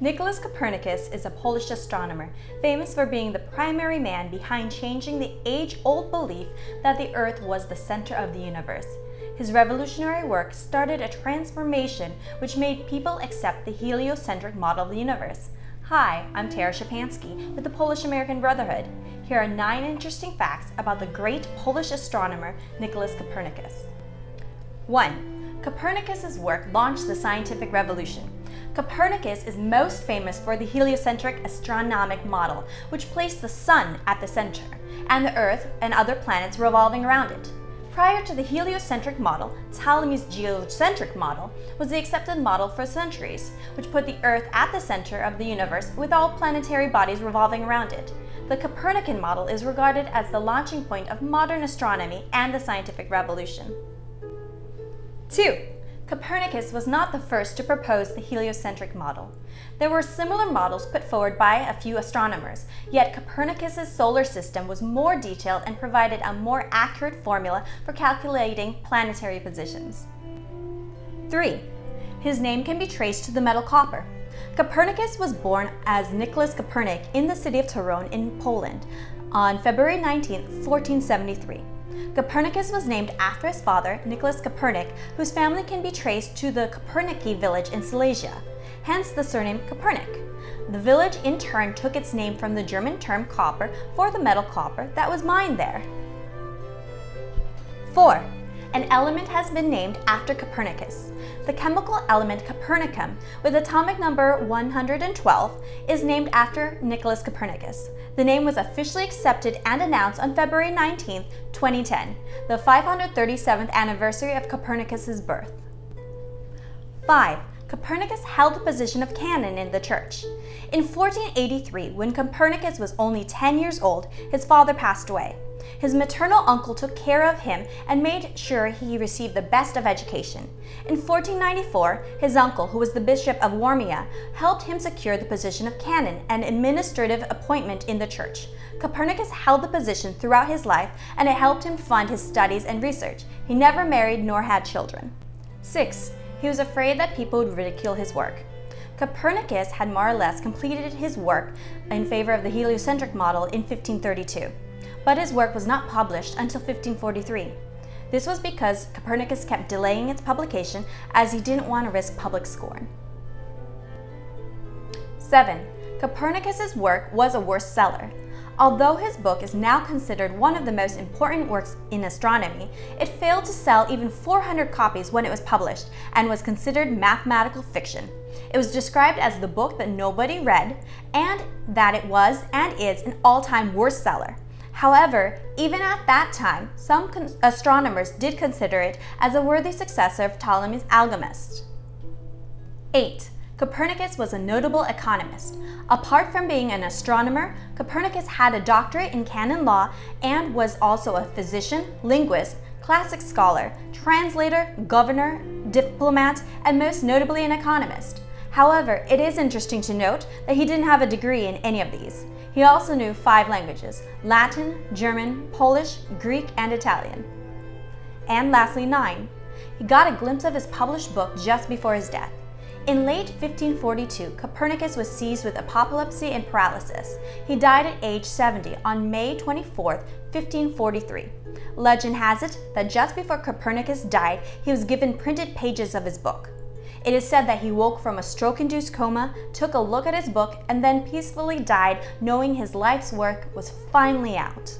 Nicolaus Copernicus is a Polish astronomer, famous for being the primary man behind changing the age-old belief that the Earth was the center of the universe. His revolutionary work started a transformation which made people accept the heliocentric model of the universe. Hi, I'm Tara Szczepanski with the Polish American Brotherhood. Here are 9 interesting facts about the great Polish astronomer Nicolaus Copernicus. 1. Copernicus's work launched the scientific revolution. Copernicus is most famous for the heliocentric astronomic model, which placed the Sun at the center, and the Earth and other planets revolving around it. Prior to the heliocentric model, Ptolemy's geocentric model was the accepted model for centuries, which put the Earth at the center of the universe with all planetary bodies revolving around it. The Copernican model is regarded as the launching point of modern astronomy and the scientific revolution. 2. Copernicus was not the first to propose the heliocentric model. There were similar models put forward by a few astronomers, yet Copernicus's solar system was more detailed and provided a more accurate formula for calculating planetary positions. 3. His name can be traced to the metal copper. Copernicus was born as Nicolaus Copernicus in the city of Toruń in Poland on February 19, 1473. Copernicus was named after his father, Nicolaus Copernicus, whose family can be traced to the Koperniki village in Silesia, hence the surname Copernic. The village in turn took its name from the German term copper for the metal copper that was mined there. 4. An element has been named after Copernicus. The chemical element copernicum, with atomic number 112, is named after Nicolaus Copernicus. The name was officially accepted and announced on February 19, 2010, the 537th anniversary of Copernicus's birth. 5. Copernicus held the position of canon in the Church. In 1483, when Copernicus was only 10 years old, his father passed away. His maternal uncle took care of him and made sure he received the best of education. In 1494, his uncle, who was the Bishop of Warmia, helped him secure the position of canon, an administrative appointment in the Church. Copernicus held the position throughout his life, and it helped him fund his studies and research. He never married nor had children. 6. He was afraid that people would ridicule his work. Copernicus had more or less completed his work in favor of the heliocentric model in 1532. But his work was not published until 1543. This was because Copernicus kept delaying its publication as he didn't want to risk public scorn. 7. Copernicus's work was a worst seller. Although his book is now considered one of the most important works in astronomy, it failed to sell even 400 copies when it was published and was considered mathematical fiction. It was described as the book that nobody read, and that it was and is an all-time worst seller. However, even at that time, some astronomers did consider it as a worthy successor of Ptolemy's Almagest. 8. Copernicus was a notable economist. Apart from being an astronomer, Copernicus had a doctorate in canon law and was also a physician, linguist, classic scholar, translator, governor, diplomat, and most notably an economist. However, it is interesting to note that he didn't have a degree in any of these. He also knew 5 languages: Latin, German, Polish, Greek, and Italian. And lastly, 9. He got a glimpse of his published book just before his death. In late 1542, Copernicus was seized with apoplexy and paralysis. He died at age 70 on May 24, 1543. Legend has it that just before Copernicus died, he was given printed pages of his book. It is said that he woke from a stroke-induced coma, took a look at his book, and then peacefully died, knowing his life's work was finally out.